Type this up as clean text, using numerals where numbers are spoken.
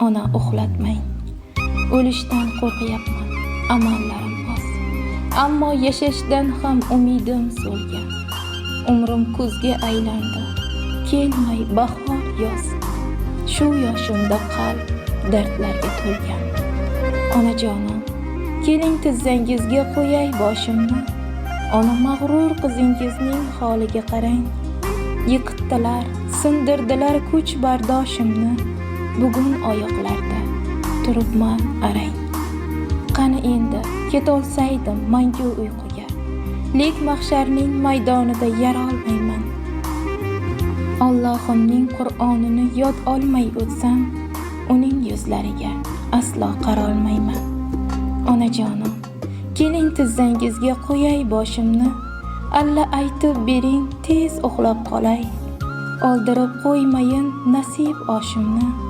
ona uxlatmang. O'lishdan qo'rqyapman, amallarim oz. Ammo yashashdan ham umidim so'lgan. Umrim kuzga aylandi, kelmay bahor yoz. Shu yoshimda qalb dardlarga to'lgan. Onajonim, keling tizzangizga qo'yay boshimni. Ona mag'rur qizingizning holiga qarang. Yiqitdilar, sindirdilar kuch bardoshimni. Bugun oyoqlarda turibman arang. Qani endi ketolsaydim mangu uyquga. Lek mahsharning maydonida yara olmayman. Allohimning Qur'onini yod olmay o'tsam, uning yuzlariga aslo qarolmayman. Onajonim, keling tizzangizga qo'yay boshimni. Alla aytib bering, tez uxlab qolay. Oldirib qo'ymayin nasib oshimni.